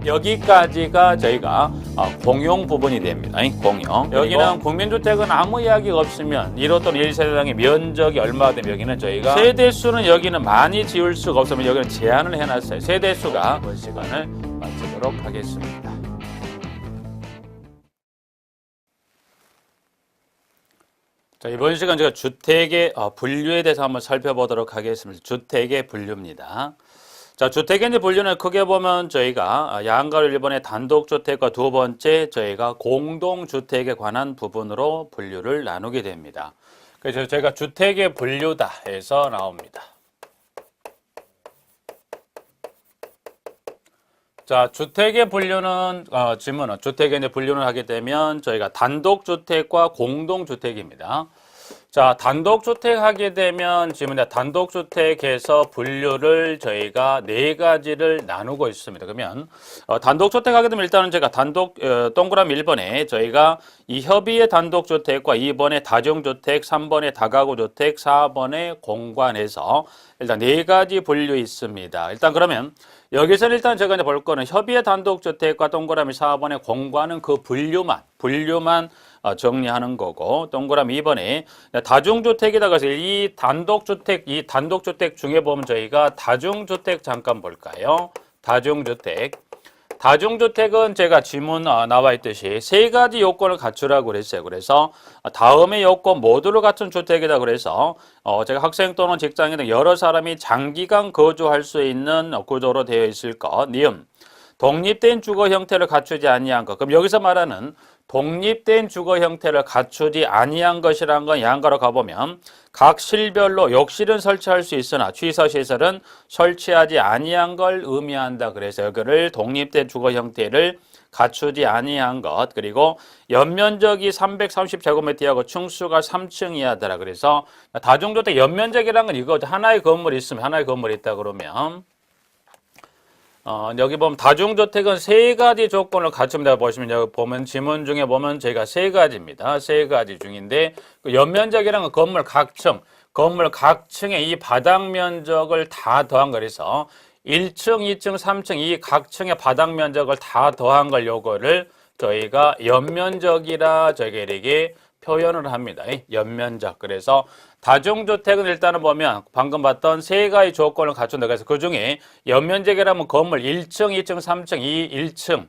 여기까지가 저희가 공용 부분이 됩니다. 공용. 여기는 국민주택은 아무 이야기가 없으면 1호 또는 1세대당의 면적이 얼마가 되면 여기는 저희가 세대수는 여기는 많이 지을 수가 없으면 여기는 제한을 해놨어요. 세대수가 그 시간을 마치도록 하겠습니다. 자, 이번 시간 제가 주택의 분류에 대해서 한번 살펴보도록 하겠습니다. 주택의 분류입니다. 자, 주택의 분류는 크게 보면 저희가 양가로 1번의 단독주택과 두 번째 저희가 공동주택에 관한 부분으로 분류를 나누게 됩니다. 그래서 저희가 주택의 분류다 해서 나옵니다. 자, 주택의 분류는 질문은 주택의 분류를 하게 되면 저희가 단독주택과 공동주택입니다. 자, 단독주택 하게 되면 지금 단독주택에서 분류를 저희가 네 가지를 나누고 있습니다. 그러면 단독주택 하게 되면 일단은 제가 동그라미 1번에 저희가 이 협의의 단독주택과 2번의 다중주택, 3번의 다가구주택, 4번의 공관해서 일단 네 가지 분류 있습니다. 일단 그러면 여기서는 일단 제가 이제 볼 거는 협의의 단독주택과 동그라미 4번의 공관은 그 분류만 정리하는 거고, 동그라미 2번에 다중주택에다가 이 단독주택 중에 보면 저희가 다중주택 잠깐 볼까요? 다중주택은 제가 지문 나와 있듯이 세 가지 요건을 갖추라고 그랬어요. 그래서 다음의 요건 모두를 갖춘 주택이다 그래서 제가 학생 또는 직장인 등 여러 사람이 장기간 거주할 수 있는 구조로 되어 있을 것. 니은 독립된 주거 형태를 갖추지 아니한 것. 그럼 여기서 말하는 독립된 주거 형태를 갖추지 아니한 것이라는 건 양가로 가보면 각 실별로 욕실은 설치할 수 있으나 취사시설은 설치하지 아니한 걸 의미한다. 그래서 여기를 독립된 주거 형태를 갖추지 아니한 것, 그리고 연면적이 330제곱미터하고 층수가 3층 이하더라. 그래서 다중주택 연면적이라는 건 이거죠. 하나의 건물이 있으면 하나의 건물이 있다 그러면 여기 보면 다중주택은 세 가지 조건을 갖춥니다. 보시면 여기 보면 지문 중에 보면 저희가 세 가지입니다. 세 가지 중인데 그 연면적이라는 건 건물 각 층의 이 바닥 면적을 다 더한 거라서 1층, 2층, 3층 이 각 층의 바닥 면적을 다 더한 걸 요거를 저희가 연면적이라 저희가 이렇게 표현을 합니다. 연면적. 그래서 다중주택은 일단은 보면 방금 봤던 세 가지 조건을 갖춘다. 그래서 그 중에 연면적이라면 건물 1층, 2층, 3층, 이 1층,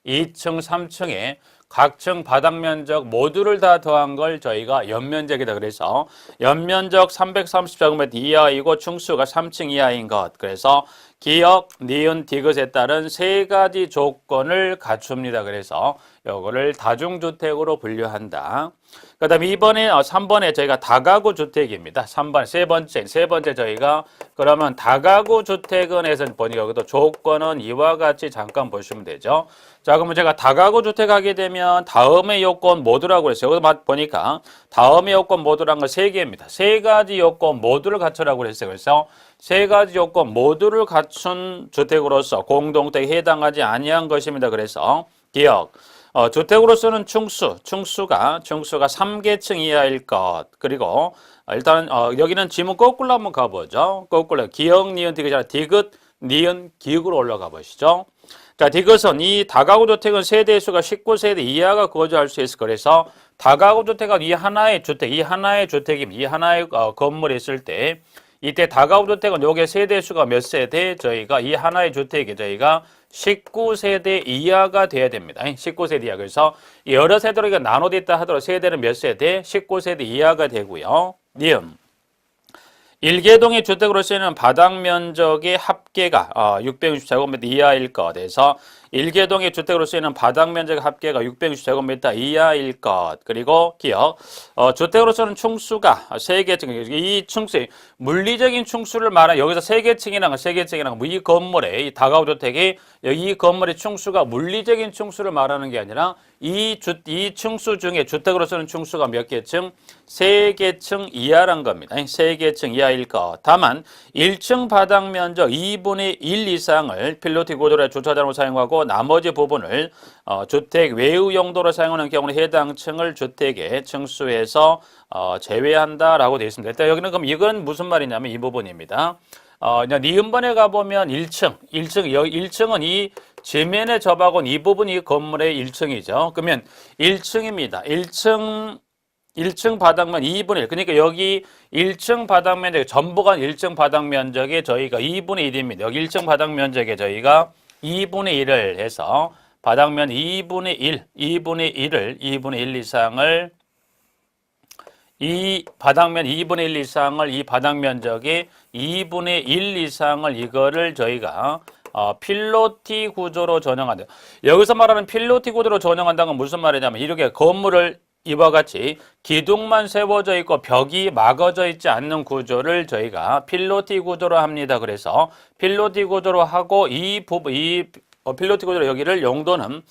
2층, 3층에 각층 바닥 면적 모두를 다 더한 걸 저희가 연면적이다. 그래서 연면적 330제곱미터 이하이고 층수가 3층 이하인 것. 그래서 기역, 니은, 디귿에 따른 세 가지 조건을 갖춥니다. 그래서 요거를 다중주택으로 분류한다. 그 다음에 3번에 저희가 다가구 주택입니다. 3번, 세 번째 저희가 그러면 다가구 주택은 해서 보니까 여기도 조건은 이와 같이 잠깐 보시면 되죠. 자, 그러면 제가 다가구 주택 하게 되면 다음의 요건 모두라고 했어요. 여기서 보니까 다음의 요건 모두란 건 세 개입니다. 세 가지 요건 모두를 갖추라고 했어요. 그래서 세 가지 요건 모두를 갖춘 주택으로서 공동택에 해당하지 아니한 것입니다. 그래서 기억. 주택으로서는 층수가 3계층 이하일 것. 그리고 일단 여기는 지문 거꾸로 한번 가보죠. 거꾸로 기역, 니은, 디귿이 디귿, 니은, 기역으로 올라가 보시죠. 자, 디귿은 이 다가구 주택은 세대수가 19세대 이하가 거주할 수 있을 거라서 다가구 주택은 이 하나의 주택입니다. 이 하나의 건물이 있을 때 이때 다가구 주택은 요게 세대수가 몇 세대? 저희가 이 하나의 주택이 저희가 19세대 이하가 돼야 됩니다. 19세대 이하. 그래서 여러 세대로 나눠져 있다 하더라도 세대는 몇 세대? 19세대 이하가 되고요. 니은. 1개동의 주택으로서는 바닥 면적의 합계가 660제곱미터 이하일 것. 그래서 1개동의 주택으로 쓰이는 바닥 면적 합계가 660제곱미터 이하일 것. 그리고 기억. 주택으로서는 층수가 3개층. 이 층수, 물리적인 층수를 말하는 여기서 3개층이라는 이 건물의 이 다가구 주택이 이 건물의 층수가 물리적인 층수를 말하는 게 아니라 이 층수 중에 주택으로서는 층수가 몇 개층? 3개층 이하란 겁니다. 3개층 이하일 것. 다만 1층 바닥 면적 2분의 1 이상을 필로티 구조의 주차장으로 사용하고 나머지 부분을 주택 외유 용도로 사용하는 경우는 해당 층을 주택의 층수에서 제외한다라고 되어 있습니다. 일단 여기는 그럼 이건 무슨 말이냐면 이 부분입니다. 니은번에 가보면 1층은 이 지면에 접하고 이 부분이 이 건물의 1층이죠. 그러면 1층입니다. 1층 바닥면 2분의 1. 그러니까 여기 1층 바닥 면적 전부가 1층 바닥 면적에 저희가 2분의 1입니다. 여기 1층 바닥 면적에 저희가 2분의 1을 해서 바닥면 2분의 1, 2분의 1 이상을 이 바닥면 2분의 1 이상을 이 바닥 면적의 2분의 1 이상을 이거를 저희가 필로티 구조로 전형한다. 여기서 말하는 필로티 구조로 전형한다는 건 무슨 말이냐면 이렇게 건물을 이와 같이 기둥만 세워져 있고 벽이 막아져 있지 않는 구조를 저희가 필로티 구조로 합니다. 그래서 필로티 구조로 하고 이 부분 필로티 구조로 여기를 용도는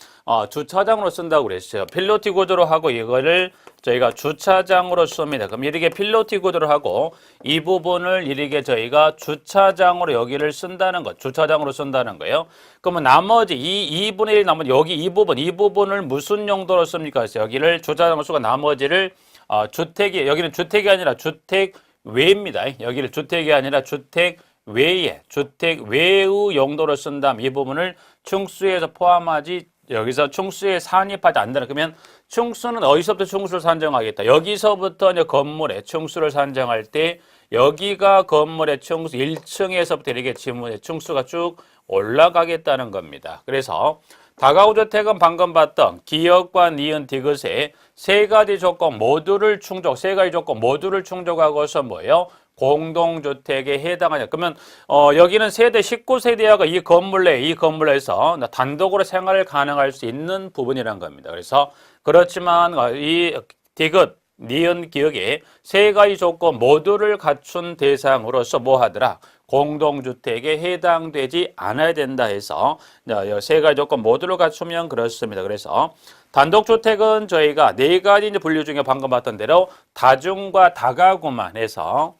주차장으로 쓴다고 그랬어요. 필로티 구조로 하고 이거를 저희가 주차장으로 씁니다. 그럼 이렇게 필로티 구조로 하고 이 부분을 이렇게 저희가 주차장으로 여기를 쓴다는 것, 주차장으로 쓴다는 거예요. 그러면 나머지 이 2분의 1 나머지 여기 이 부분을 무슨 용도로 씁니까? 그래서 여기를 주차장으로 쓰고 나머지를 여기는 주택이 아니라 주택 외입니다. 여기를 주택이 아니라 주택 외의 용도로 쓴다면 이 부분을 충수에서 포함하지 여기서 충수에 산입하지 않는다. 그러면 충수는 어디서부터 충수를 산정하겠다. 여기서부터 이제 건물의 충수를 산정할 때 여기가 건물의 충수 1층에서부터 이렇게 지문의 충수가 쭉 올라가겠다는 겁니다. 그래서 다가구 주택은 방금 봤던 기역과 니은 디귿의 세 가지 조건 모두를 충족하고서 뭐예요? 공동주택에 해당하냐. 그러면 여기는 세대 19세대가 이 건물에서 단독으로 생활을 가능할 수 있는 부분이란 겁니다. 그래서 그렇지만 이 디귿, 니은, 기역의 세 가지 조건 모두를 갖춘 대상으로서 뭐 하더라? 공동주택에 해당되지 않아야 된다 해서 세 가지 조건 모두를 갖추면 그렇습니다. 그래서 단독주택은 저희가 네 가지 이제 분류 중에 방금 봤던 대로 다중과 다가구만 해서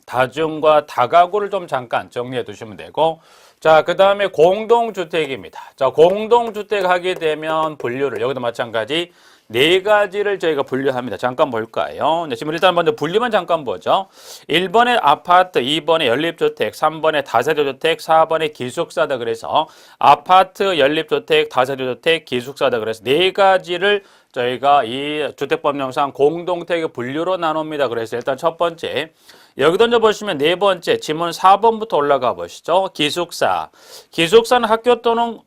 다중과 다가구를 좀 잠깐 정리해 두시면 되고, 자, 그 다음에 공동주택입니다. 자, 공동주택 하게 되면 분류를 여기도 마찬가지 네 가지를 저희가 분류합니다. 잠깐 볼까요? 네, 지금 일단 먼저 분류만 잠깐 보죠. 1번에 아파트, 2번에 연립주택, 3번에 다세대주택, 4번에 기숙사다. 그래서 아파트, 연립주택, 다세대주택, 기숙사다. 그래서 네 가지를 저희가 이 주택법령상 공동택의 분류로 나눕니다. 그래서 일단 첫 번째 여기 던져 보시면 네 번째 지문 4번부터 올라가 보시죠. 기숙사는 학교 또는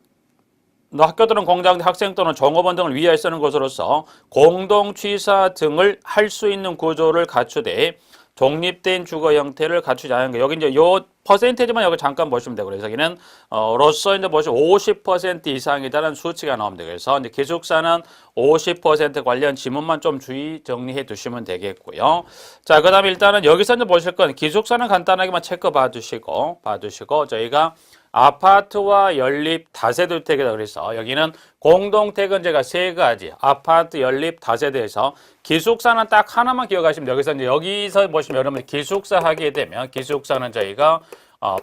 공장, 학생 또는 종업원 등을 위하여 쓰는 것으로서 공동 취사 등을 할 수 있는 구조를 갖추되 독립된 주거 형태를 갖추지 않은 거. 여기 이제 요 퍼센테이지만 여기 잠깐 보시면 되고, 그래서 여기는 로서 이제 보시면 50% 이상이다라는 수치가 나옵니다. 그래서 이제 기숙사는 50% 관련 지문만 좀 정리해 두시면 되겠고요. 자, 그다음에 일단은 여기서 이제 보실 건 기숙사는 간단하게만 체크 봐주시고 저희가 아파트와 연립 다세대주택이다. 그래서 여기는 공동택은 제가 세 가지 아파트, 연립, 다세대에서 기숙사는 딱 하나만 기억하시면 돼요. 여기서 보시면 여러분 기숙사 하게 되면 기숙사는 저희가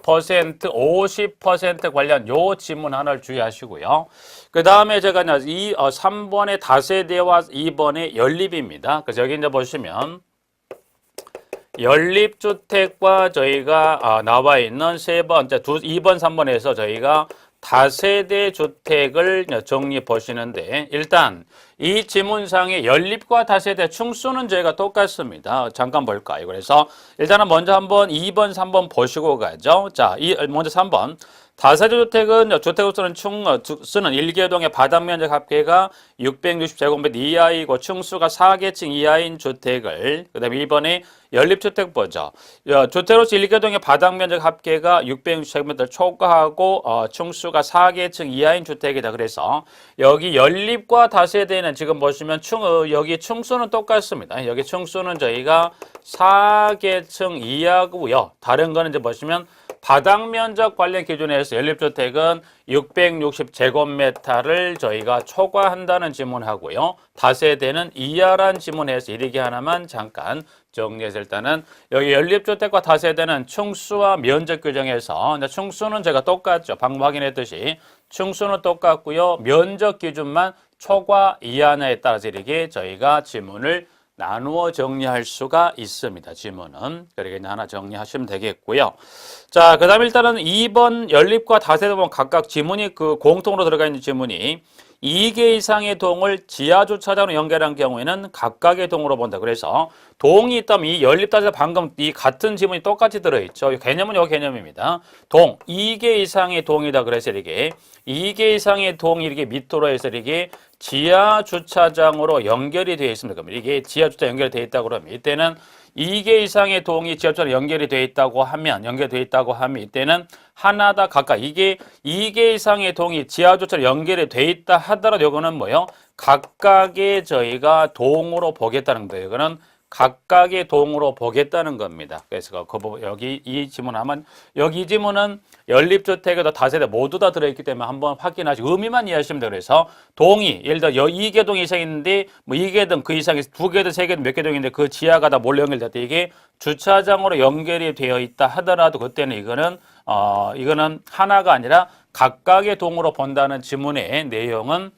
퍼센트 50% 관련 요 지문 하나를 주의하시고요. 그 다음에 제가 이 3번의 다세대와 2번의 연립입니다. 그래서 여기 이제 보시면 연립주택과 저희가 나와 있는 세 번째 2번, 3번에서 저희가 다세대 주택을 정리해 보시는데, 일단 이 지문상의 연립과 다세대 충수는 저희가 똑같습니다. 잠깐 볼까요? 그래서 일단은 먼저 한번 2번, 3번 보시고 가죠. 자, 먼저 3번. 다세대 주택은 주택으로 쓰는 1개동의 바닥면적 합계가 660제곱미터 이하이고 충수가 4계층 이하인 주택을, 그 다음에 2번에 연립주택 보죠. 주택으로서 1개동의 바닥면적 합계가 660제곱미터 초과하고 충수가 4계층 이하인 주택이다. 그래서 여기 연립과 다세대는 지금 보시면 여기 충수는 똑같습니다. 여기 충수는 저희가 4계층 이하고요. 다른 거는 이제 보시면 바닥 면적 관련 기준에서 연립주택은 660제곱미터를 저희가 초과한다는 지문하고요. 다세대는 이하란 지문에서 이렇게 하나만 잠깐 정리해서 일단은 여기 연립주택과 다세대는 충수와 면적 규정에서 충수는 제가 똑같죠. 방금 확인했듯이 충수는 똑같고요. 면적 기준만 초과 이하냐에 따라서 이렇게 저희가 지문을 나누어 정리할 수가 있습니다. 지문은. 그러니까 하나 정리하시면 되겠고요. 자, 그 다음에 일단은 2번 연립과 다세대 보면 각각 지문이 그 공통으로 들어가 있는 지문이 2개 이상의 동을 지하주차장으로 연결한 경우에는 각각의 동으로 본다. 그래서 동이 있다면 이 연립 다세대 방금 이 같은 지문이 똑같이 들어있죠. 개념은 이 개념입니다. 동, 2개 이상의 동이다. 그래서 이렇게 2개 이상의 동이 이렇게 밑으로 해서 이렇게 지하 주차장으로 연결이 되어 있습니다. 그러면 이게 지하 주차장 연결이 되어 있다고 그러면 이때는 2개 이상의 동이 지하 주차장 연결이 되어 있다고 하면 이때는 하나다 각각 이게 2개 이상의 동이 지하 주차장 연결이 되어 있다 하더라도 이거는 뭐요? 각각의 저희가 동으로 보겠다는 거예요. 이거는 각각의 동으로 보겠다는 겁니다. 그래서 여기 이 지문하면 여기 이 지문은 연립주택에도 다세대 모두 다 들어있기 때문에 한번 확인하시고 의미만 이해하시면 돼요. 그래서 동이 예를 들어 2개 동이 이상 있는데 뭐 2개든 그 이상이 2개든 3개든 몇 개 동인데 그 지하가 다 몰래 연결됐다. 이게 주차장으로 연결이 되어 있다 하더라도 그때는 이거는 하나가 아니라 각각의 동으로 본다는 지문의 내용은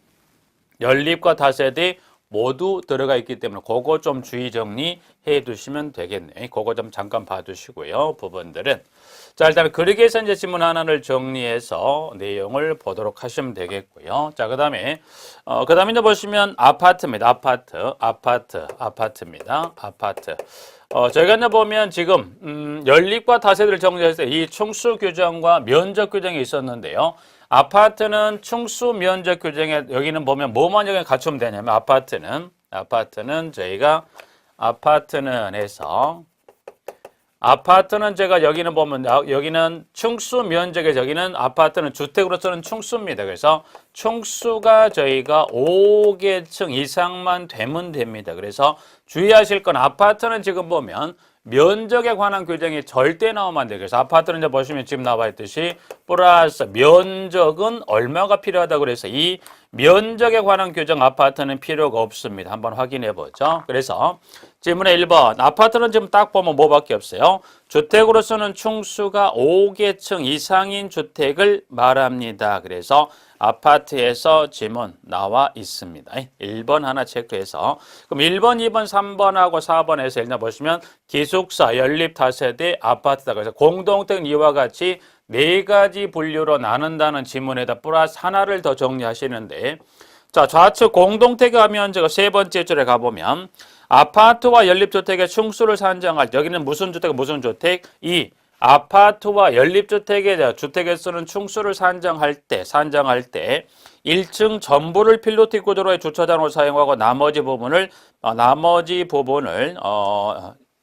연립과 다세대 모두 들어가 있기 때문에 그거 좀 주의 정리해 두시면 되겠네. 그거 좀 잠깐 봐두시고요. 부분들은. 자, 일단 그렇게 해서 이제 지문 하나를 정리해서 내용을 보도록 하시면 되겠고요. 자, 그 다음에 이제 보시면 아파트입니다. 아파트입니다. 아파트. 저희가 이제 보면 지금 연립과 다세대를 정리했을 때 이 충수 규정과 면적 규정이 있었는데요. 아파트는 충수 면적 규정에 여기는 보면 뭐만 여기 갖추면 되냐면 아파트는 저희가 아파트는 제가 여기는 보면 여기는 충수 면적에서 여기는 아파트는 주택으로서는 충수입니다. 그래서 충수가 저희가 5개층 이상만 되면 됩니다. 그래서 주의하실 건 아파트는 지금 보면 면적에 관한 규정이 절대 나오면 안 돼요. 그래서 아파트는 이제 보시면 지금 나와 있듯이 플러스 면적은 얼마가 필요하다고 그래서 이 면적에 관한 규정 아파트는 필요가 없습니다. 한번 확인해 보죠. 그래서 질문의 1번 아파트는 지금 딱 보면 뭐밖에 없어요. 주택으로서는 충수가 5개층 이상인 주택을 말합니다. 그래서 아파트에서 지문 나와 있습니다. 1번 하나 체크해서 그럼 1번, 2번, 3번하고 4번에서 일단 보시면 기숙사, 연립 다세대, 아파트다. 그래서 공동택은 이와 같이 4가지 분류로 나눈다는 지문에다 플러스 하나를 더 정리하시는데 자, 좌측 공동택 하면 제가 세 번째 줄에 가보면 아파트와 연립주택의 충수를 산정할 때 여기는 무슨 주택, 무슨 주택? 이 아파트와 연립주택의 주택에 쓰는 충수를 산정할 때 1층 전부를 필로티 구조로의 주차장으로 사용하고 나머지 부분을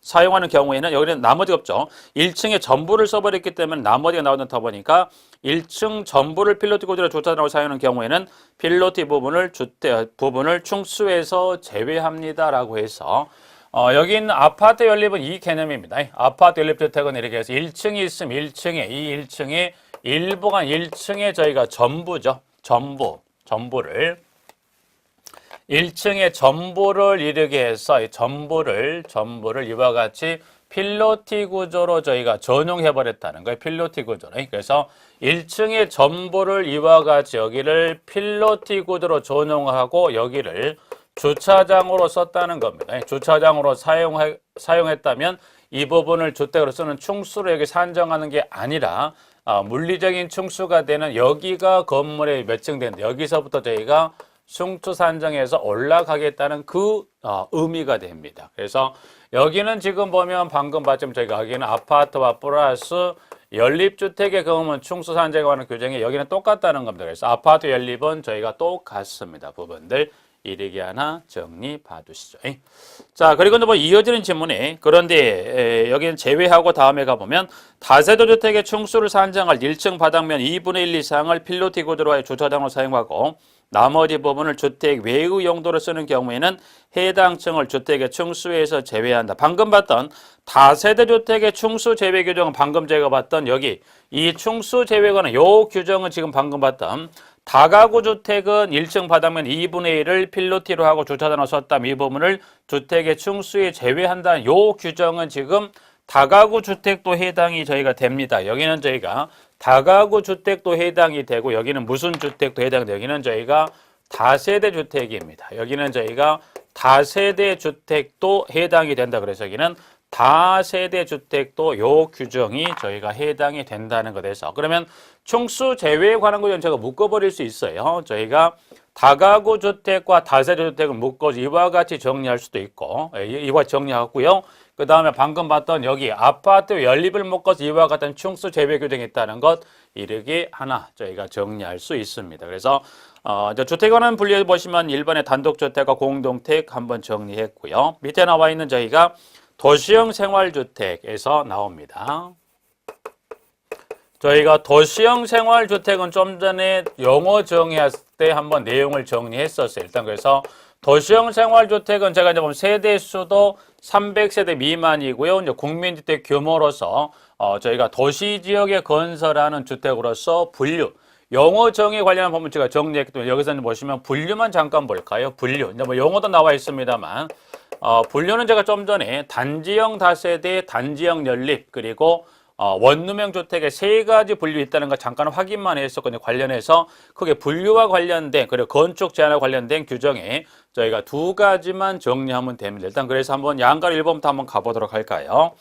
사용하는 경우에는 여기는 나머지가 없죠. 1층에 전부를 써버렸기 때문에 나머지가 나오다 보니까 1층 전부를 필로티 구조로 주차장으로 사용하는 경우에는 필로티 부분을 충수에서 제외합니다라고 해서 여기 있는 아파트 연립은 이 개념입니다. 아파트 연립주택은 이렇게 해서 1층이 있으면 1층에 이 1층에 일부가 1층에 저희가 전부죠. 전부를 1층에 전부를 이르게 해서 전부를 이와 같이 필로티 구조로 저희가 전용해 버렸다는 거예요. 필로티 구조로. 그래서 1층에 전부를 이와 같이 여기를 필로티 구조로 전용하고 여기를 주차장으로 썼다는 겁니다. 주차장으로 사용했다면 이 부분을 주택으로 쓰는 충수로 여기 산정하는 게 아니라 물리적인 충수가 되는 여기가 건물의 몇 층 되는데 여기서부터 저희가 충수 산정해서 올라가겠다는 그 의미가 됩니다. 그래서 여기는 지금 보면 방금 봤지만 저희가 여기는 아파트와 플러스 연립주택의 경우는 충수 산정에 관한 규정이 여기는 똑같다는 겁니다. 그래서 아파트 연립은 저희가 똑같습니다. 부분들 이렇게 하나 정리 봐두시죠. 자, 그리고 뭐 이어지는 질문에 그런데 여기는 제외하고 다음에 가보면 다세대 주택의 충수를 산정할 1층 바닥면 2분의 1 이상을 필로티 구조로의 주차장으로 사용하고 나머지 부분을 주택 외의 용도로 쓰는 경우에는 해당 층을 주택의 충수에서 제외한다. 방금 봤던 다세대 주택의 충수 제외 규정은 방금 제가 봤던 여기 이 충수 제외관은 요 규정은 지금 방금 봤던 다가구 주택은 1층 바닥면 2분의 1을 필로티로 하고 주차장으로 썼다면 이 부분을 주택의 충수에 제외한다는 요 규정은 지금 다가구 주택도 해당이 저희가 됩니다. 여기는 저희가 다가구 주택도 해당이 되고 여기는 무슨 주택도 해당이 되고 여기는 저희가 다세대 주택입니다. 여기는 저희가 다세대 주택도 해당이 된다. 그래서 여기는 다세대 주택도 요 규정이 저희가 해당이 된다는 것에서 그러면 총수 제외에 관한 구조는 제가 묶어버릴 수 있어요. 저희가 다가구 주택과 다세대 주택을 묶어서 이와 같이 정리할 수도 있고 이와 같이 정리하고요. 그 다음에 방금 봤던 여기 아파트 연립을 묶어서 이와 같은 총수 제외 규정이 있다는 것 이렇게 하나 저희가 정리할 수 있습니다. 그래서 주택에 관한 분류해 보시면 1번의 단독주택과 공동택 한번 정리했고요. 밑에 나와 있는 저희가 도시형 생활주택에서 나옵니다. 저희가 도시형 생활주택은 좀 전에 용어 정의했을 때 한번 내용을 정리했었어요. 일단 그래서 도시형 생활주택은 제가 이제 보면 세대 수도 300세대 미만이고요. 이제 국민주택 규모로서 저희가 도시 지역에 건설하는 주택으로서 분류. 용어 정의 관련한 부분 제가 정리했기 때문에 여기서 보시면 분류만 잠깐 볼까요? 분류. 이제 뭐 용어도 나와 있습니다만 분류는 제가 좀 전에 단지형 다세대, 단지형 연립 그리고 원룸형 주택에 세 가지 분류 있다는 거 잠깐 확인만 했었거든요. 관련해서 크게 분류와 관련된 그리고 건축 제한과 관련된 규정에 저희가 두 가지만 정리하면 됩니다. 일단 그래서 한번 양가로 1번부터 한번 가보도록 할까요?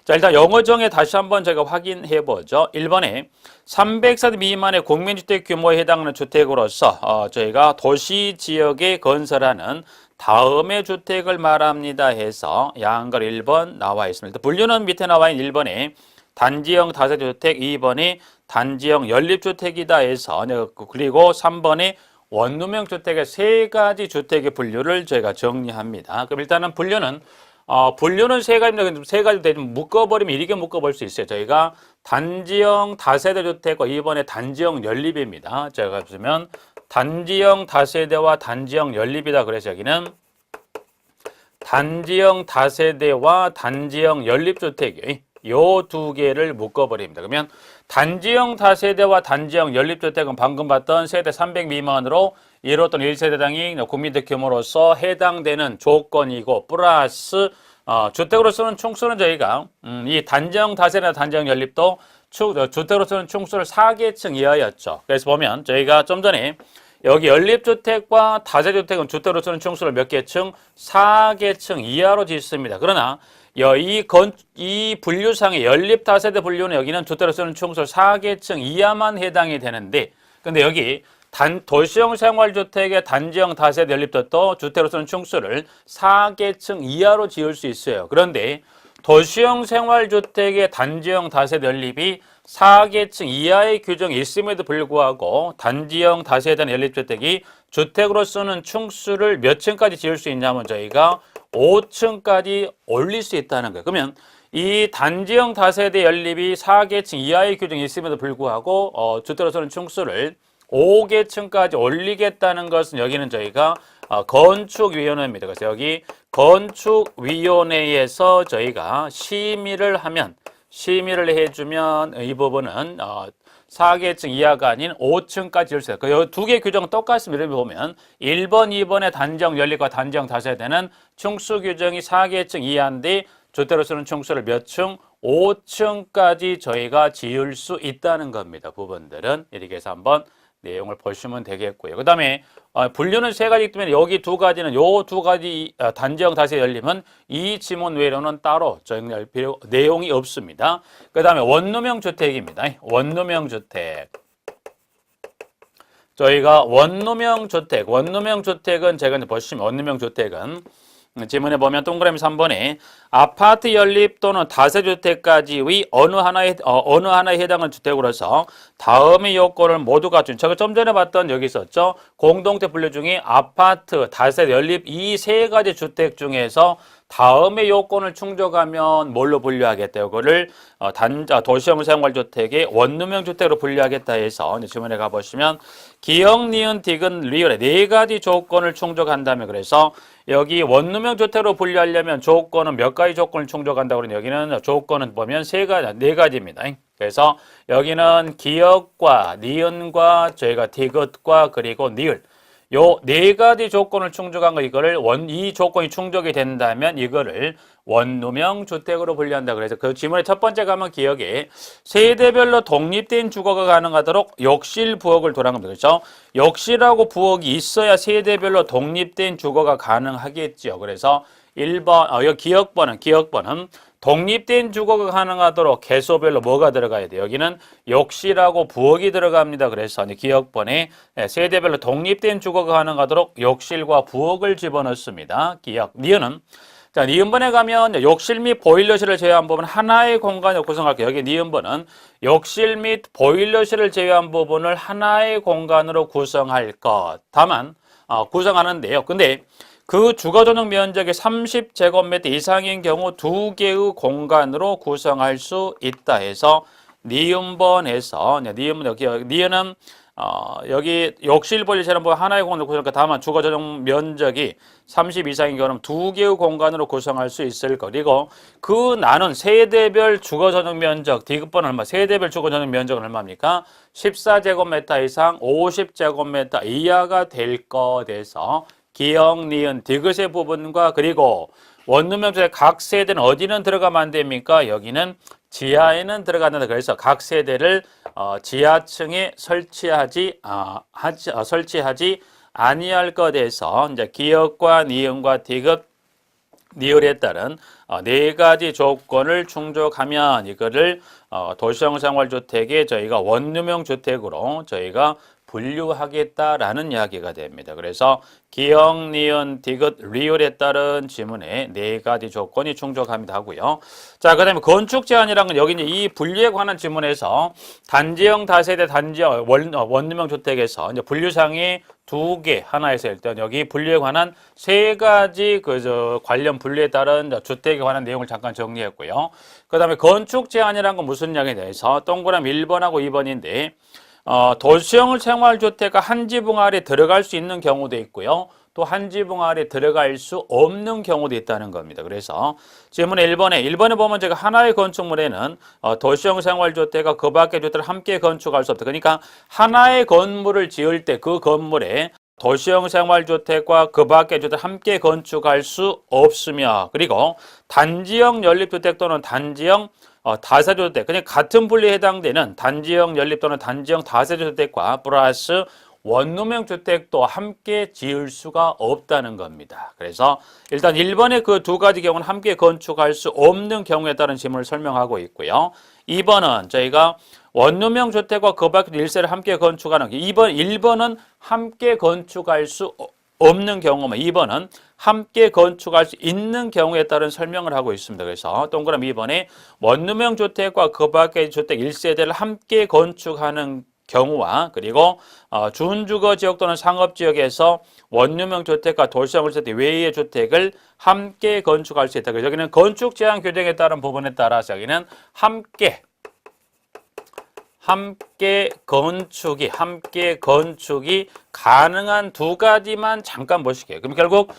자, 일단 영어 정의 다시 한번 제가 확인해 보죠. 1번에 300세대 미만의 국민주택 규모에 해당하는 주택으로서 저희가 도시 지역에 건설하는 다음의 주택을 말합니다 해서 양가로 1번 나와 있습니다. 분류는 밑에 나와 있는 1번에 단지형 다세대 주택, 2번이 단지형 연립주택이다 해서 그리고 3번이 원룸형 주택의 세 가지 주택의 분류를 저희가 정리합니다. 그럼 일단은 분류는 세 가지입니다. 세 가지 되면 묶어버리면 이렇게 묶어볼 수 있어요. 저희가 단지형 다세대 주택과 2번에 단지형 연립입니다. 제가 보시면 단지형 다세대와 단지형 연립이다. 그래서 여기는 단지형 다세대와 단지형 연립주택이 요 두 개를 묶어버립니다. 그러면 단지형 다세대와 단지형 연립주택은 방금 봤던 세대 300 미만으로 이뤘던 1세대당이 국민주택 규모로서 해당되는 조건이고 플러스 주택으로서는 총수는 저희가 이 단지형 다세대나 단지형 연립도 주택으로서는 총수를 4계층 이하였죠. 그래서 보면 저희가 좀 전에 여기 연립주택과 다세대주택은 주택으로서는 총수를 몇 계층? 4계층 이하로 짓습니다. 그러나 이 분류상의 연립 다세대 분류는 여기는 주택으로서는 총수를 4계층 이하만 해당이 되는데 근데 여기 도시형 생활주택의 단지형 다세대 연립도 주택으로서는 총수를 4계층 이하로 지을 수 있어요. 그런데 도시형 생활주택의 단지형 다세대 연립이 4계층 이하의 규정이 있음에도 불구하고 단지형 다세대 연립주택이 주택으로서는 충수를 몇 층까지 지을 수 있냐면 저희가 5층까지 올릴 수 있다는 거예요. 그러면 이 단지형 다세대 연립이 4계층 이하의 규정이 있음에도 불구하고 주택으로서는 충수를 5계층까지 올리겠다는 것은 여기는 저희가 건축위원회입니다. 그래서 여기 건축위원회에서 저희가 심의를 해주면 이 부분은 4계층 이하가 아닌 5층까지 지을 수 있어요. 그 두 개 규정은 똑같습니다. 이렇게 보면 1번, 2번의 단지형 연립과 단지형 다세대는 충수 규정이 4계층 이하인데 주택으로서는 충수를 몇 층? 5층까지 저희가 지을 수 있다는 겁니다. 부분들은 이렇게 해서 한번 내용을 보시면 되겠고요. 그 다음에 분류는 세 가지이기 때문에 여기 두 가지는 요 두 가지 단지형 다세대 연립은 이 지문 외로는 따로 정리할 내용이 없습니다. 그 다음에 원룸형 주택입니다. 원룸형 주택. 저희가 원룸형 주택은 제가 이제 보시면 원룸형 주택은 지문에 보면 동그라미 3번에 아파트 연립 또는 다세주택까지의 어느 하나에 해당하는 주택으로서 다음의 요건을 모두 갖춘 제가 좀 전에 봤던 여기 있었죠. 공동택 분류 중에 아파트, 다세대 연립 이 세 가지 주택 중에서 다음의 요건을 충족하면 뭘로 분류하겠다. 이거를 도시형 생활주택의 원룸형 주택으로 분류하겠다 해서 지문에 가보시면 기역, 니은, 디귿, 리을의 네 가지 조건을 충족한다면 그래서 여기 원룸형 주택으로 분류하려면 조건은 몇 가지 조건을 충족한다고 그러면 여기는 조건은 보면 네 가지입니다. 그래서 여기는 기역과 니은과 저희가 디귿과 그리고 니을 요 네 가지 조건을 충족한 거 이거를 이 조건이 충족이 된다면 이거를 원룸형 주택으로 분류한다. 그래서 그 지문의 첫 번째 가면 기억에 세대별로 독립된 주거가 가능하도록 욕실 부엌을 도란 겁니다. 그렇죠? 욕실하고 부엌이 있어야 세대별로 독립된 주거가 가능하겠죠. 그래서 1번 여기 기억번은 독립된 주거가 가능하도록 개소별로 뭐가 들어가야 돼요? 여기는 욕실하고 부엌이 들어갑니다. 그래서 기억번에 세대별로 독립된 주거가 가능하도록 욕실과 부엌을 집어넣습니다. 기억. 니은은 자, 니은번에 가면 욕실 및 보일러실을 제외한 부분 하나의 공간을 구성할게요. 여기 니은번은 욕실 및 보일러실을 제외한 부분을 하나의 공간으로 구성할 것. 다만 구성하는데요. 근데 그 주거 전용 면적이 30제곱미터 이상인 경우 두 개의 공간으로 구성할 수 있다 해서 니은번에서 니은은 여기 욕실 보일러실은 뭐 하나의 공간으로 구성할까? 다만 주거 전용 면적이 30 이상인 경우는 두 개의 공간으로 구성할 수 있을 거. 그리고 그 나눈 세대별 주거 전용 면적 디귿번은 얼마? 세대별 주거 전용 면적은 얼마입니까? 14제곱미터 이상 50제곱미터 이하가 될 거 돼서 기억, 니은, 디귿의 부분과 그리고 원룸형 주택 각 세대는 어디는 들어가면 안 됩니까? 여기는 지하에는 들어간다. 그래서 각 세대를 지하층에 설치하지 아니할 것에서 이제 기억과 니은과 디귿, 니을에 따른 네 가지 조건을 충족하면 이거를 도시형 생활주택에 저희가 원룸형 주택으로 저희가 분류하겠다라는 이야기가 됩니다. 그래서 기억, 니은, 디귿, 리을에 따른 지문에 네 가지 조건이 충족합니다 하고요. 자, 그 다음에 건축 제한이라는 건 여기 이제 이 분류에 관한 지문에서 단지형 다세대 단지형 원룸형 주택에서 이제 분류상이 두 개 하나에서 일단 여기 분류에 관한 세 가지 관련 분류에 따른 주택에 관한 내용을 잠깐 정리했고요. 그 다음에 건축 제한이라는 건 무슨 이야기에 대해서 동그라미 1번하고 2번인데 도시형 생활주택가 한 지붕 아래 들어갈 수 있는 경우도 있고요. 또 한 지붕 아래 들어갈 수 없는 경우도 있다는 겁니다. 그래서 질문의 1번에 보면 제가 하나의 건축물에는 도시형 생활주택과 그 밖의 주택을 함께 건축할 수 없다. 그러니까 하나의 건물을 지을 때 그 건물에 도시형 생활주택과 그 밖의 주택을 함께 건축할 수 없으며 그리고 단지형 연립주택 또는 단지형 다세대주택, 그냥 같은 분류에 해당되는 단지형 연립 또는 단지형 다세대주택과 플러스 원룸형 주택도 함께 지을 수가 없다는 겁니다. 그래서 일단 1번의 그 두 가지 경우는 함께 건축할 수 없는 경우에 따른 지문을 설명하고 있고요. 2번은 저희가 원룸형 주택과 그 밖의 일세를 함께 건축하는 1번은 함께 건축할 수 없는 경우만 2번은 함께 건축할 수 있는 경우에 따른 설명을 하고 있습니다. 그래서 동그라미 2번에 원룸형 주택과 그 밖의 주택 1세대를 함께 건축하는 경우와 그리고 준주거 지역 또는 상업 지역에서 원룸형 주택과 도시형 주택 외의 주택을 함께 건축할 수 있다. 그래서 여기는 건축 제한 규정에 따른 부분에 따라서 여기는 함께 건축이 가능한 두 가지만 잠깐 보실게요. 그럼 결국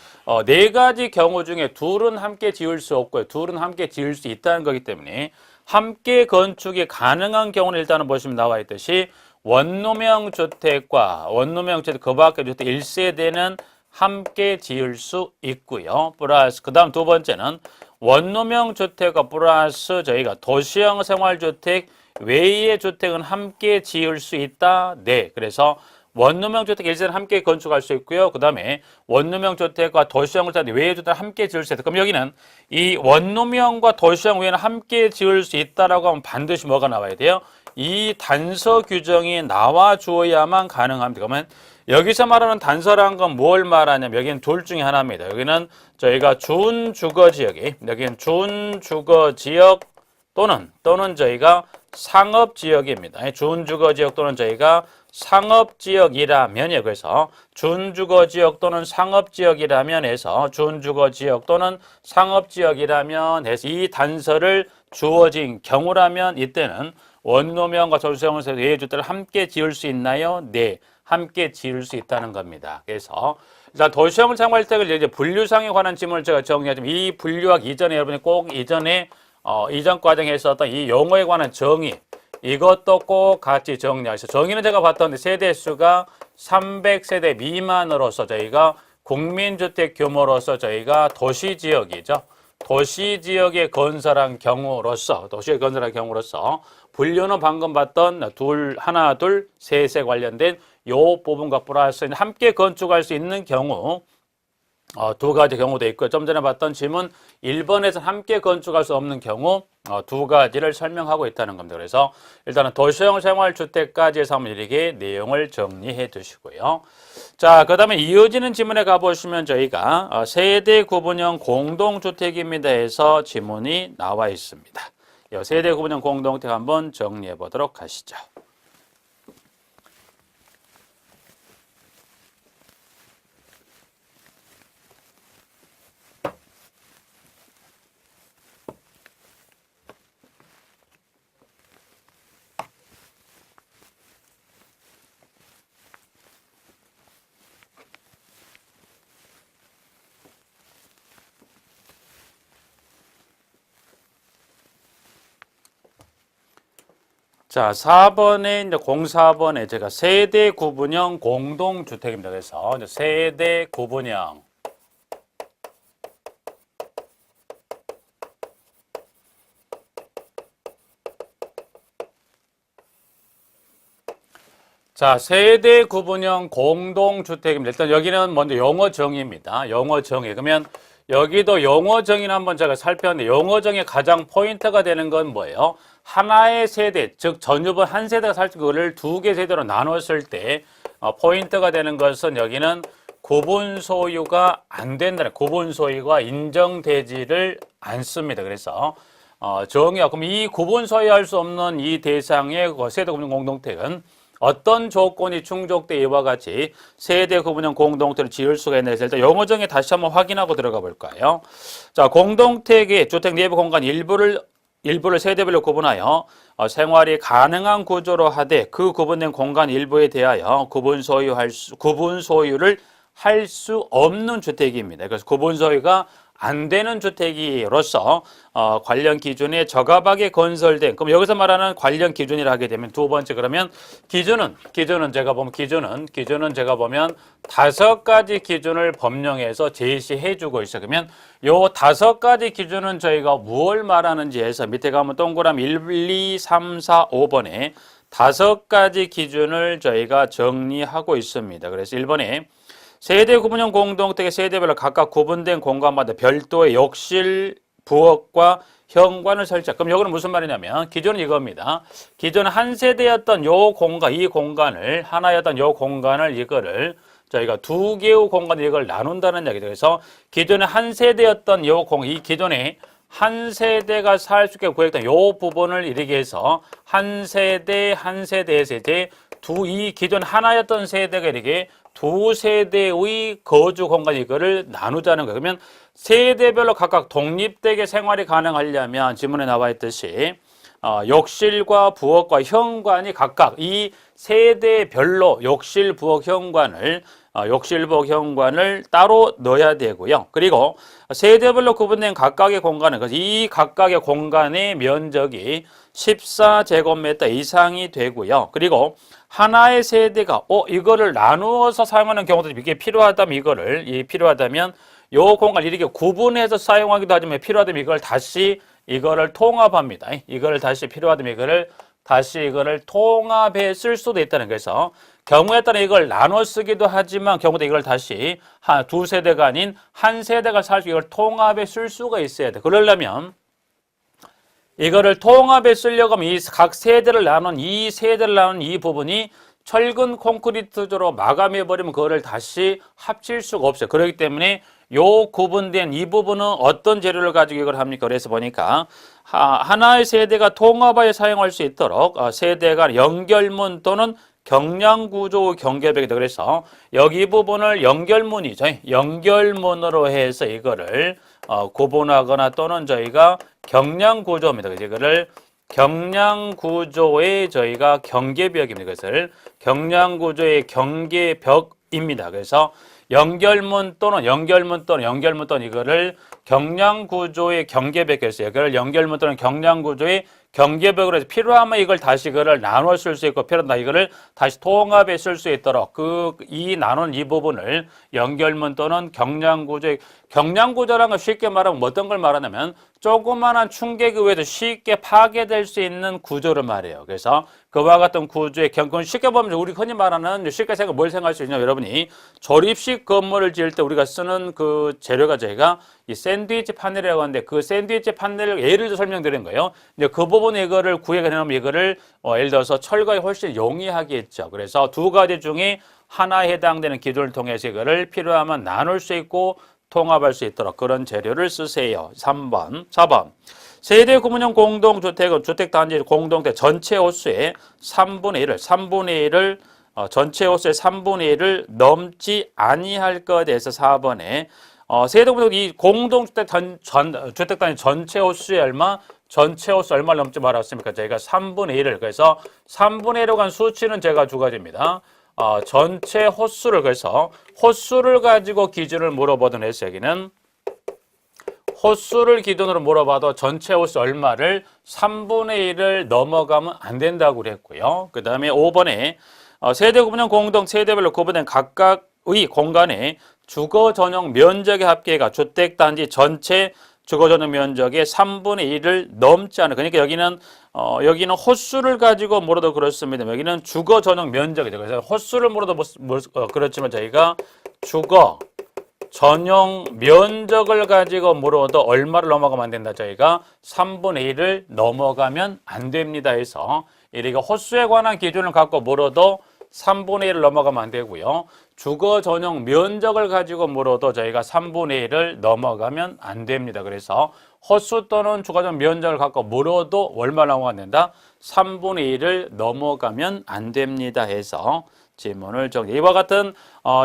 네 가지 경우 중에 둘은 함께 지을 수 없고요. 둘은 함께 지을 수 있다는 거기 때문에 함께 건축이 가능한 경우는 일단은 보시면 나와 있듯이 원룸형 주택과 원룸형 주택 그 밖의 주택 1세대는 함께 지을 수 있고요. 플러스 그 다음 두 번째는 원룸형 주택과 플러스 저희가 도시형 생활주택 외의 주택은 함께 지을 수 있다. 네. 그래서 원룸형 주택 1세대는 함께 건축할 수 있고요. 그 다음에 원룸형 주택과 도시형 주택 외의 주택을 함께 지을 수 있다. 그럼 여기는 이 원룸형과 도시형 외에는 함께 지을 수 있다라고 하면 반드시 뭐가 나와야 돼요? 이 단서 규정이 나와 주어야만 가능합니다. 그러면 여기서 말하는 단서라는 건 뭘 말하냐면 여기는 둘 중에 하나입니다. 여기는 저희가 준주거지역이 여기는 준주거지역 또는 저희가 상업지역입니다. 준주거지역 또는 저희가 상업지역이라면요. 그래서 준주거지역 또는 상업지역이라면 해서 준주거지역 또는 상업지역이라면 해서 이 단서를 주어진 경우라면 이때는 원룸형과 도시형에서 외의 주택을 함께 지을 수 있나요? 네. 함께 지을 수 있다는 겁니다. 그래서 일단 도시형 생활주택을 이제 분류상에 관한 질문을 제가 정리하자면 이 분류하기 이전에 여러분이 꼭 이전에 이전 과정에 있었던 이 용어에 관한 정의 이것도 꼭 같이 정리하시죠. 정의는 제가 봤던데 세대수가 300세대 미만으로서 저희가 국민주택 규모로서 저희가 도시지역이죠. 도시지역에 건설한 경우로서 분류는 방금 봤던 하나, 둘, 셋에 관련된 요 부분과 플러스 함께 건축할 수 있는 경우 두 가지 경우도 있고 좀 전에 봤던 질문 1번에서 함께 건축할 수 없는 경우 두 가지를 설명하고 있다는 겁니다. 그래서 일단은 도시형 생활주택까지 해서 한번 이렇게 내용을 정리해 두시고요. 자, 그 다음에 이어지는 지문에 가보시면 저희가 세대 구분형 공동주택입니다 해서 지문이 나와 있습니다. 이 세대 구분형 공동주택 한번 정리해 보도록 하시죠. 자, 4번에 이제 04번에 제가 세대 구분형 공동주택입니다. 그래서 이제 세대 구분형 자, 세대 구분형 공동주택입니다. 일단 여기는 먼저 용어 정의입니다. 용어 정의. 그러면 여기도 용어 정의는 한번 제가 살펴봤는데 용어 정의 가장 포인트가 되는 건 뭐예요? 하나의 세대, 즉 전유분 한 세대가 살 그거를 두 개 세대로 나눴을 때 포인트가 되는 것은 여기는 구분 소유가 안 된다는 구분 소유가 인정되지를 않습니다. 그래서 정의가 그럼 이 구분 소유할 수 없는 이 대상의 세대 구분형 공동택은 어떤 조건이 충족돼 이와 같이 세대 구분형 공동택을 지을 수가 있는지 일단 용어 정의 다시 한번 확인하고 들어가 볼까요? 자, 공동택의 주택 내부 공간 일부를 세대별로 구분하여 생활이 가능한 구조로 하되 그 구분된 공간 일부에 대하여 구분 소유를 할 수 없는 주택입니다. 그래서 구분 소유가 안 되는 주택으로서 관련 기준에 적합하게 건설된 그럼 여기서 말하는 관련 기준이라 하게 되면 두 번째 그러면 기준은 제가 보면 5가지 기준을 법령에서 제시해 주고 있어요. 그러면 요 5가지 기준은 저희가 무엇을 말하는지 해서 밑에 가면 동그라미 1, 2, 3, 4, 5번에 5가지 기준을 저희가 정리하고 있습니다. 그래서 1번에 세대 구분형 공동택의 세대별로 각각 구분된 공간마다 별도의 욕실, 부엌과 현관을 설치. 그럼 여기는 무슨 말이냐면 기존은 이겁니다. 기존 한 세대였던 요 공간, 이 공간을 하나였던 요 공간을 이거를 저희가 두 개의 공간을 이걸 나눈다는 얘기죠. 그래서 기존에 한 세대였던 이 기존에 한 세대가 살 수 있게 구획된 요 부분을 이렇게 해서 한 세대에서 이제 이 기존 하나였던 세대가 이렇게 두 세대의 거주 공간 이거를 나누자는 거예요. 그러면 세대별로 각각 독립되게 생활이 가능하려면 지문에 나와 있듯이 욕실과 부엌과 현관이 각각 이 세대별로 욕실, 부엌, 현관을 따로 넣어야 되고요. 그리고 세대별로 구분된 각각의 공간은 이 각각의 공간의 면적이 14제곱미터 이상이 되고요. 그리고 하나의 세대가 이거를 나누어서 사용하는 경우도 이게 필요하다면 요 공간 이렇게 구분해서 사용하기도 하지만 필요하다면 이거를 통합합니다. 이거를 통합해 쓸 수도 있다는 거예요. 그래서 경우에 따라 이걸 나눠 쓰기도 하지만 경우도 이걸 다시 두 세대가 아닌 한 세대가 살 수 이걸 통합해 쓸 수가 있어야 돼. 그러려면 이거를 통합해 쓰려고 하면 각 세대를 나눈 이 부분이 철근 콘크리트로 마감해 버리면 그거를 다시 합칠 수가 없어요. 그렇기 때문에 요 구분된 이 부분은 어떤 재료를 가지고 이걸 합니까? 그래서 보니까 하나의 세대가 통합하여 사용할 수 있도록 세대가 연결문 또는 경량구조 경계벽이다. 그래서 여기 부분을 연결문이죠. 연결문으로 해서 이거를 구분하거나 또는 저희가 경량구조입니다. 그래서 이거를 경량구조의 저희가 경계벽입니다. 그것을 경량구조의 경계벽입니다. 그래서 연결문 또는 이거를 경량구조의 경계벽에서 이거를 연결문 또는 경량구조의 경계벽으로 해서 필요하면 이걸 다시 그걸 나눠 쓸 수 있고 필요하다 이거를 다시 통합해 쓸 수 있도록 이 나눈 이 부분을 연결문 또는 경량구조라는 걸 쉽게 말하면 어떤 걸 말하냐면 조그마한 충격에 의해서 쉽게 파괴될 수 있는 구조를 말해요. 그래서 그와 같은 구조의 경건 쉽게 보면 우리 흔히 말하는 쉽게 뭘 생각할 수 있냐 여러분이 조립식 건물을 지을 때 우리가 쓰는 그 재료가 저희가 이 샌드위치 판넬이라고 하는데 그 샌드위치 판넬을 예를 들어 설명드린 거예요. 이제 그 부분에 이거를 구획을 해놓으면 이거를 예를 들어서 철거에 훨씬 용이하겠죠. 그래서 두 가지 중에 하나에 해당되는 기준을 통해서 이거를 필요하면 나눌 수 있고 통합할 수 있도록 그런 재료를 쓰세요. 3번, 4번. 세대 구분형 공동주택은 주택단지 공동대 전체 호수의 3분의 1을 전체 호수의 3분의 1을 넘지 아니할 것에 대해서 4번에 세대 구분형 이 공동주택 주택단지 전체 호수의 얼마? 전체 호수 얼마를 넘지 말았습니까? 저희가 3분의 1을 그래서 3분의 1로 간 수치는 제가 두 가지입니다. 전체 호수를 그래서 호수를 가지고 기준을 물어보던 해서 여기는 호수를 기준으로 물어봐도 전체 호수 얼마를 3분의 1을 넘어가면 안 된다고 그랬고요. 그 다음에 5번에 세대 구분형 공동 세대별로 구분된 각각의 공간의 주거 전용 면적의 합계가 주택단지 전체 주거 전용 면적의 3분의 1을 넘지 않은 그러니까 여기는 호수를 가지고 물어도 그렇습니다. 여기는 주거 전용 면적이죠. 그래서 호수를 물어도 그렇지만 저희가 주거 전용 면적을 가지고 물어도 얼마를 넘어가면 안 된다. 저희가 3분의 1을 넘어가면 안 됩니다 해서 우리가 호수에 관한 기준을 갖고 물어도 3분의 1을 넘어가면 안 되고요. 주거 전용 면적을 가지고 물어도 저희가 3분의 1을 넘어가면 안 됩니다. 그래서 호수 또는 주거 전용 면적을 갖고 물어도 얼마나 넘어가면 된다? 3분의 1을 넘어가면 안 됩니다 해서 지문을 정리. 이와 같은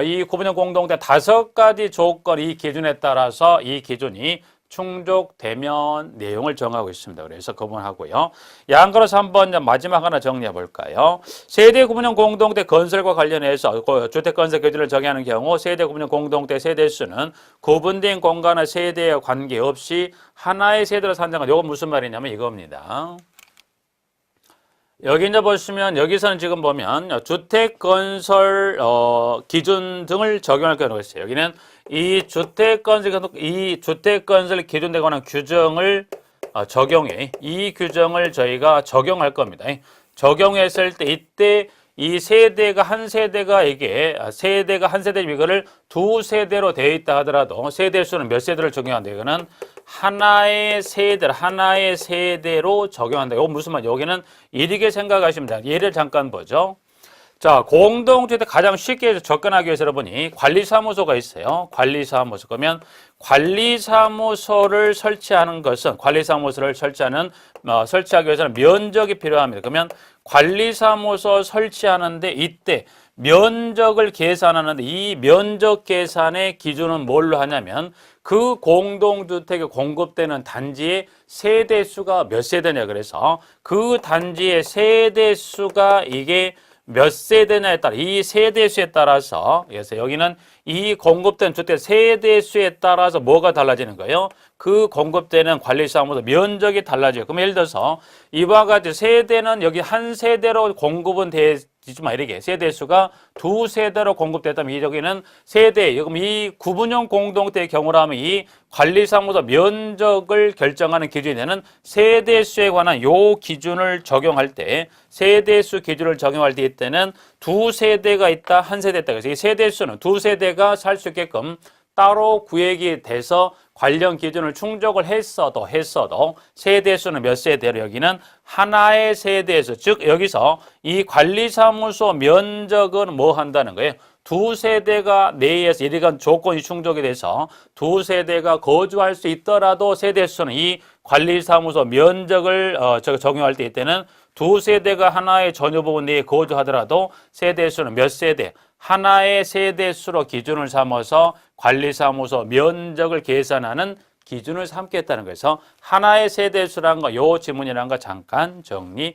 이 구분형 공동대 5가지 조건 이 기준에 따라서 이 기준이 충족되면 내용을 정하고 있습니다. 그래서 구분하고요. 양가로서 한번 마지막 하나 정리해 볼까요? 세대 구분형 공동대 건설과 관련해서 주택 건설 기준을 정의하는 경우 세대 구분형 공동대 세대수는 구분된 공간의 세대에 관계없이 하나의 세대로 산정한 이건 무슨 말이냐면 이겁니다. 여기 이제 보시면 여기서는 지금 보면 주택 건설 기준 등을 적용할 경우가 있어요. 여기는 이 주택 건설 기준에 관한 규정을 적용해 이 규정을 저희가 적용할 겁니다. 적용했을 때 이때 이 세대가 한 세대가 이거를 두 세대로 되어 있다 하더라도 세대 수는 몇 세대를 적용한다. 이거는 하나의 세대로 적용한다. 이거 무슨 말이에요? 여기는 이렇게 생각하시면 됩니다. 예를 잠깐 보죠. 자, 공동주택 가장 쉽게 접근하기 위해서 여러분이 관리사무소가 있어요. 관리사무소. 그러면 관리사무소를 설치하는 것은 설치하기 위해서는 면적이 필요합니다. 그러면 관리사무소 설치하는데 이때 면적을 계산하는데 이 면적 계산의 기준은 뭘로 하냐면 그 공동주택에 공급되는 단지의 세대수가 몇 세대냐 그래서 그 단지의 세대수가 이게 몇 세대냐에 따라 이 세대수에 따라서 그래서 여기는 이 공급된 주택 세대수에 따라서 뭐가 달라지는 거예요? 그 공급되는 관리사무소 면적이 달라져요. 그럼 예를 들어서 이와 같이 세대는 여기 한 세대로 공급은 되지만 이렇게 세대수가 두 세대로 공급됐다면 여기는 세대 그럼 이 구분형 공동체의 경우라면 이 관리사무소 면적을 결정하는 기준이 되는 세대수에 관한 요 기준을 적용할 때 세대수 기준을 적용할 때 이때는 두 세대가 있다 한 세대 있다 그래서 이 세대수는 두 세대가 살 수 있게끔 따로 구획이 돼서 관련 기준을 충족을 했어도 세대수는 몇 세대로 여기는 하나의 세대수 즉 여기서 이 관리사무소 면적은 뭐 한다는 거예요? 두 세대가 내에서 이러한 조건이 충족이 돼서 두 세대가 거주할 수 있더라도 세대수는 이 관리사무소 면적을 적용할 때 이때는 두 세대가 하나의 전유 부분 내에 거주하더라도 세대수는 몇 세대? 하나의 세대수로 기준을 삼아서 관리사무소 면적을 계산하는 기준을 삼겠다는 거에서 하나의 세대수라는 거, 요 지문이라는 거 잠깐 정리해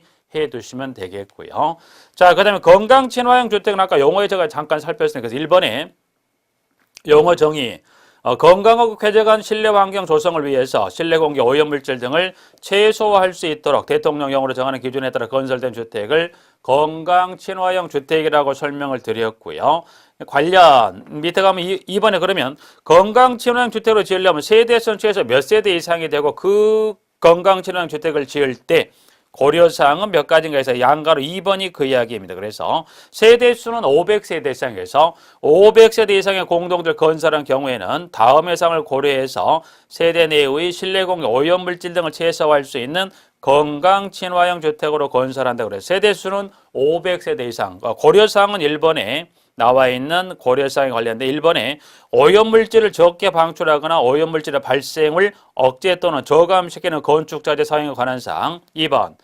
두시면 되겠고요. 자, 그 다음에 건강친화형 주택은 아까 용어에 제가 잠깐 살폈으니까 그래서 1번에 용어 정의. 건강하고 쾌적한 실내 환경 조성을 위해서 실내 공기 오염물질 등을 최소화할 수 있도록 대통령령으로 정하는 기준에 따라 건설된 주택을 건강 친화형 주택이라고 설명을 드렸고요. 관련 밑에 가면 2번에 그러면 건강 친화형 주택으로 지으려면 세대수는 최소 몇 세대 이상이 되고 그 건강 친화형 주택을 지을 때 고려사항은 몇 가지인가 해서 양가로 2번이 그 이야기입니다. 그래서 세대수는 500세대 이상에서 500세대 이상의 공동들 건설한 경우에는 다음의 사항을 고려해서 세대 내의 실내 공기 오염물질 등을 최소화할 수 있는 건강 친화형 주택으로 건설한다. 그래서 세대수는 500세대 이상. 고려사항은 1번에 나와 있는 고려사항에 관련된 1번에 오염물질을 적게 방출하거나 오염물질의 발생을 억제 또는 저감시키는 건축자재 사용에 관한 사항. 2번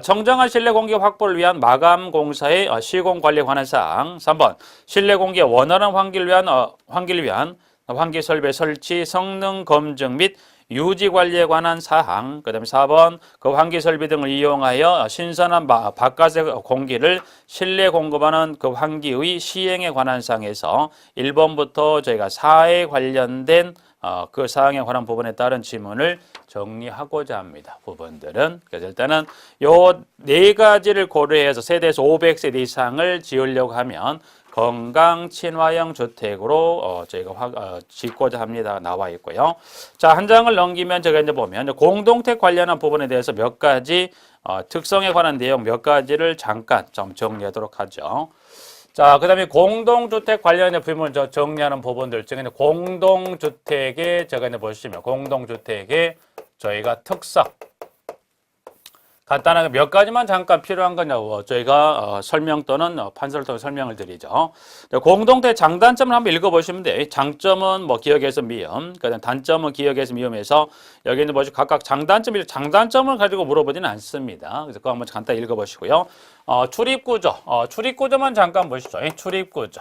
청정한 실내 공기 확보를 위한 마감 공사의 시공 관리에 관한 사항. 3번 실내 공기의 원활한 환기를 위한 환기 설비 설치 성능 검증 및 유지 관리에 관한 사항. 그 다음에 4번 그 환기 설비 등을 이용하여 신선한 바깥의 공기를 실내 공급하는 그 환기의 시행에 관한 사항에서 1번부터 저희가 4에 관련된 그 사항에 관한 부분에 따른 질문을 정리하고자 합니다. 부분들은. 그래서 일단은 요 네 가지를 고려해서 세대에서 500세대 이상을 지으려고 하면 건강 친화형 주택으로 저희가 짓고자 합니다. 나와 있고요. 자, 한 장을 넘기면 제가 이제 보면 공동택 관련한 부분에 대해서 몇 가지 특성에 관한 내용 몇 가지를 잠깐 좀 정리하도록 하죠. 자, 그 다음에 공동주택 관련된 부분을 정리하는 부분들 중에 공동주택의 제가 이제 보시면 공동주택의 저희가 특성 간단하게 몇 가지만 잠깐 필요한 거냐고 저희가 설명 또는 판서를 통해 설명을 드리죠. 공동택 장단점을 한번 읽어보시면 돼요. 장점은 뭐 기억에서 미음, 그다음 단점은 기억에서 미음에서 여기는 뭐지 각각 장단점을 가지고 물어보지는 않습니다. 그래서 그거 한번 간단히 읽어보시고요. 출입구조만 잠깐 보시죠. 출입구조.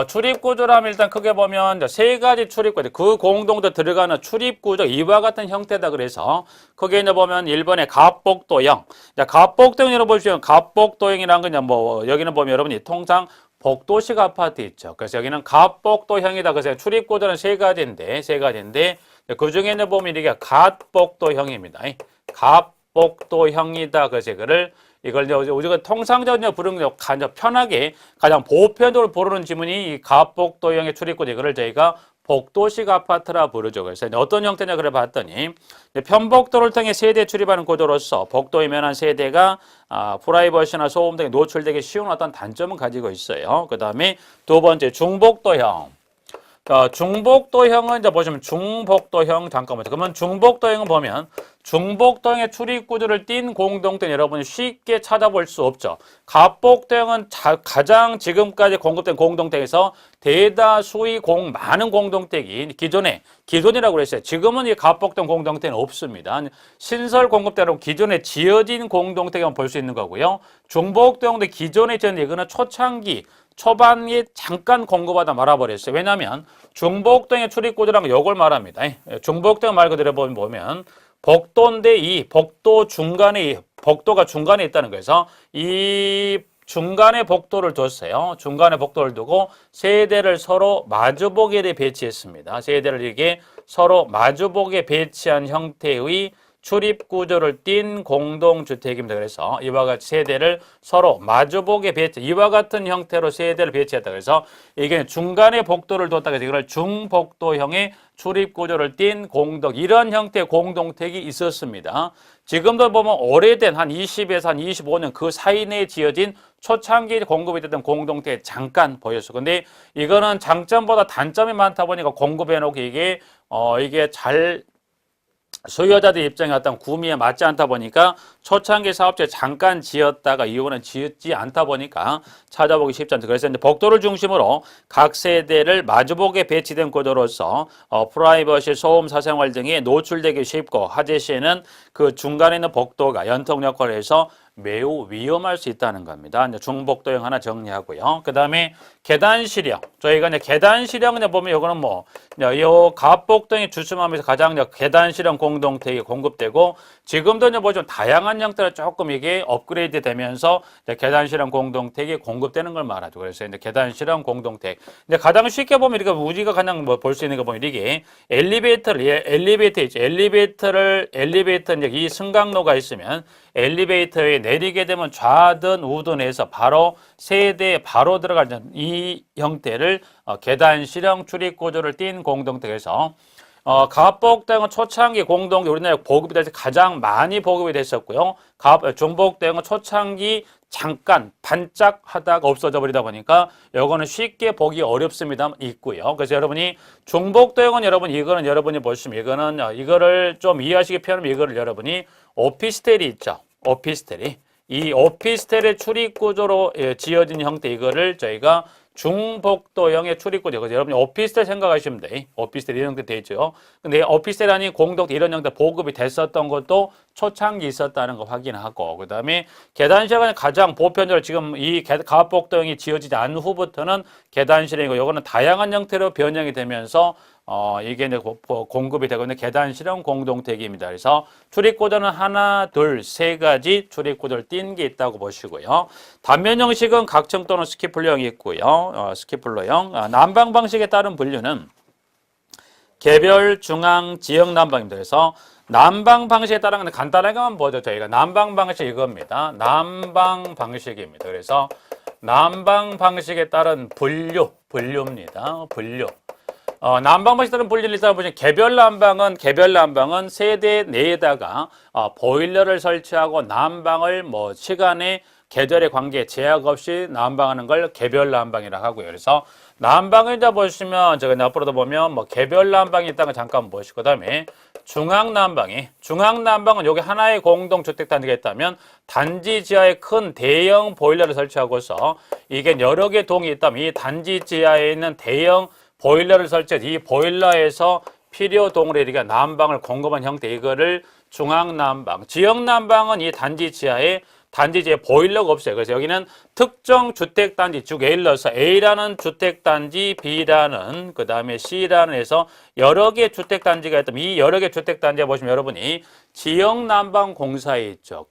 출입구조라면 일단 크게 보면 세 가지 출입구조, 그 공동도 들어가는 출입구조 이와 같은 형태다. 그래서 크게 이제 보면 1번에 갑복도형. 갑복도형으로 보시면 갑복도형이라는 건 뭐 여기는 보면 여러분이 통상 복도식 아파트 있죠. 그래서 여기는 갑복도형이다. 그래서 출입구조는 세 가지인데 그 중에는 보면 이게 갑복도형입니다. 갑복도형이다. 그래서 이걸 우리가 통상적으로 부르는 가장 편하게 가장 보편적으로 부르는 지문이 이 갑복도형의 출입구조, 이거를 저희가 복도식 아파트라 부르죠. 그래서 어떤 형태냐 그래 봤더니 편복도를 통해 세대 출입하는 구조로서 복도에 면한 세대가 프라이버시나 소음 등에 노출되기 쉬운 어떤 단점은 가지고 있어요. 그 다음에 두 번째 중복도형. 중복도형은 이제 보시면 중복도형 잠깐만요. 그러면 중복도형은 보면 중복도형의 출입구조를 띈 공동택 여러분이 쉽게 찾아볼 수 없죠. 갑복도형은 가장 지금까지 공급된 공동택에서 대다수의 많은 공동택이 기존이라고 그랬어요. 지금은 이 갑복도형 공동택은 없습니다. 신설 공급대로 기존에 지어진 공동택만 볼 수 있는 거고요. 중복도형도 기존에 지은 이거는 초창기 초반에 잠깐 공급하다 말아버렸어요. 왜냐하면 중복도형의 출입구조라는 건 이걸 말합니다. 중복도형 말 그대로 보면 복도인데 이 복도 중간에 복도가 중간에 있다는 거에서 이 중간에 복도를 뒀어요. 중간에 복도를 두고 세대를 서로 마주보게 배치했습니다. 세대를 이렇게 서로 마주보게 배치한 형태의 출입구조를 띈 공동주택입니다. 그래서 이와 같이 세대를 서로 마주보게 이와 같은 형태로 세대를 배치했다. 그래서 이게 중간에 복도를 뒀다. 그래서 이걸 중복도형의 출입구조를 띈 이런 형태의 공동택이 있었습니다. 지금도 보면 오래된 한 20에서 한 25년 그 사이 내에 지어진 초창기 공급이 됐던 공동택 잠깐 보였어. 근데 이거는 장점보다 단점이 많다 보니까 공급해놓고 이게 잘 소유자들 입장에 어떤 구미에 맞지 않다 보니까 초창기 사업체 잠깐 지었다가 이후는 지었지 않다 보니까 찾아보기 쉽지 않다. 그래서 이제 복도를 중심으로 각 세대를 마주보게 배치된 구조로서 프라이버시, 소음, 사생활 등이 노출되기 쉽고 하재 시에는 그 중간에 있는 복도가 연통 역할을 해서 매우 위험할 수 있다는 겁니다. 이제 중복도형 하나 정리하고요. 그 다음에 계단시령. 저희가 이제 계단시령 보면 이거는 뭐, 요 갑복도형이 주춤하면서 가장 계단시령 공동택이 공급되고, 지금도 이제 뭐 좀 다양한 형태로 조금 이게 업그레이드 되면서 계단시령 공동택이 공급되는 걸 말하죠. 그래서 이제 계단시령 공동택. 이제 가장 쉽게 보면 우리가 가장 뭐 볼 수 있는 거 보면 이게 엘리베이터 있죠. 엘리베이터 이제 이 승강로가 있으면 엘리베이터에 내리게 되면 좌든 우든 해서 바로 세대에 바로 들어가는 이 형태를 계단 실형 출입 구조를 띈 공동택에서 갑복도형은 초창기 공동택 우리나라에 보급이 돼서 가장 많이 보급이 됐었고요. 중복도형은 초창기 잠깐 반짝하다가 없어져 버리다 보니까 요거는 쉽게 보기 어렵습니다. 있고요. 그래서 여러분이 중복도형은 이거는 여러분이 보시면 이거를 좀 이해하시기 편하면 이거를 여러분이 오피스텔이 있죠. 오피스텔이. 이 오피스텔의 출입 구조로 지어진 형태 이거를 저희가 중복도형의 출입구죠. 그래서 여러분이 오피스텔 생각하시면 돼. 오피스텔 이런 형태 돼 있죠. 근데 오피스텔 아닌 공동택 이런 형태 보급이 됐었던 것도 초창기 있었다는 거 확인하고, 그 다음에 계단실은 가장 보편적으로 지금 이 갑복도형이 지어지지 않은 후부터는 계단실이고, 요거는 다양한 형태로 변형이 되면서 이게 이제 공급이 되고 있는 계단실형 공동택입니다. 그래서 출입구조는 하나, 둘, 세 가지 출입구조를 띈 게 있다고 보시고요. 단면 형식은 각층 또는 스키플러형이 있고요. 스키플러형. 난방 방식에 따른 분류는 개별, 중앙, 지역 난방입니다. 그래서 난방 방식에 따른 간단하게만 보죠. 저희가 난방 방식 이겁니다. 난방 방식입니다. 그래서 난방 방식에 따른 분류입니다. 분류. 난방 방식에 따른 분류를 일단 보시면 개별 난방은 세대 내에다가 보일러를 설치하고 난방을 뭐 시간에 계절의 관계 제약 없이 난방하는 걸 개별 난방이라고 하고요. 그래서 난방을 이제 보시면 제가 앞으로도 보면 뭐 개별 난방이 있다는 걸 잠깐 보시고, 그다음에 중앙 난방은 여기 하나의 공동 주택 단지가 있다면 단지 지하에 큰 대형 보일러를 설치하고서 이게 여러 개 동이 있다면 이 단지 지하에 있는 대형 보일러를 설치해서 이 보일러에서 필요 동으로 이렇게 난방을 공급한 형태, 이거를 중앙 난방. 지역 난방은 이 단지 지하에 보일러가 없어요. 그래서 여기는 특정 주택단지, 즉 예를 들어서 A라는 주택단지, B라는, 그 다음에 C라는 해서 여러 개 주택단지가 있다면 이 여러 개 주택단지에 보시면 여러분이 지역난방공사에 있죠.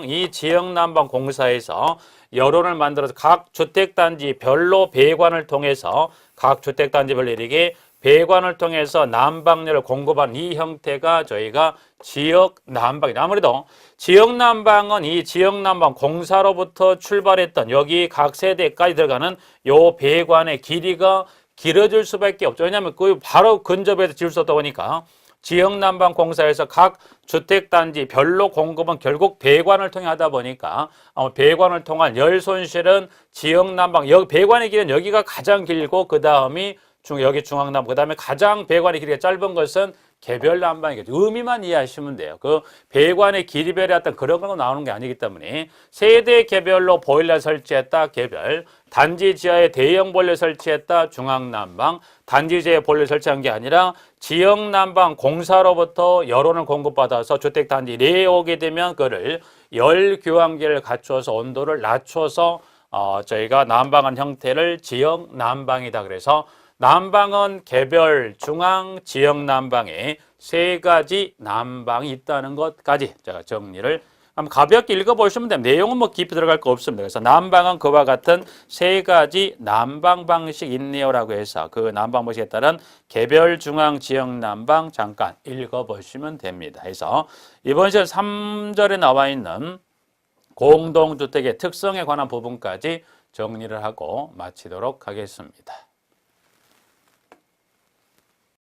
이 지역난방공사에서 여론을 만들어서 각 주택단지 별로 배관을 통해서 각 주택단지별로 이렇게 배관을 통해서 난방료를 공급한 이 형태가 저희가 지역난방이다. 아무래도 지역난방은 이 지역난방 공사로부터 출발했던 여기 각 세대까지 들어가는 요 배관의 길이가 길어질 수밖에 없죠. 왜냐하면 그 바로 근접해서 지을 수 없다 보니까 지역난방 공사에서 각 주택단지 별로 공급은 결국 배관을 통해 하다 보니까 배관을 통한 열 손실은 지역난방, 여기 배관의 길이는 여기가 가장 길고 그 다음이 여기 중앙난방, 그 다음에 가장 배관의 길이가 짧은 것은 개별 난방이겠죠. 의미만 이해하시면 돼요. 그 배관의 길이별의 어떤 그런 거 나오는 게 아니기 때문에 세대 개별로 보일러 설치했다, 개별. 단지 지하에 대형 보일러 설치했다, 중앙난방. 단지 지하에 보일러 설치한 게 아니라 지역난방 공사로부터 여론을 공급받아서 주택단지 내에 오게 되면 그를 열 교환기를 갖춰서 온도를 낮춰서 저희가 난방한 형태를 지역난방이다. 그래서 난방은 개별, 중앙, 지역 난방에 세 가지 난방이 있다는 것까지 제가 정리를 한번 가볍게 읽어보시면 됩니다. 내용은 뭐 깊이 들어갈 거 없습니다. 그래서 난방은 그와 같은 세 가지 난방 방식 있네요라고 해서 그 난방 방식에 따른 개별, 중앙, 지역 난방 잠깐 읽어보시면 됩니다. 그래서 이번 시간 3절에 나와 있는 공동주택의 특성에 관한 부분까지 정리를 하고 마치도록 하겠습니다.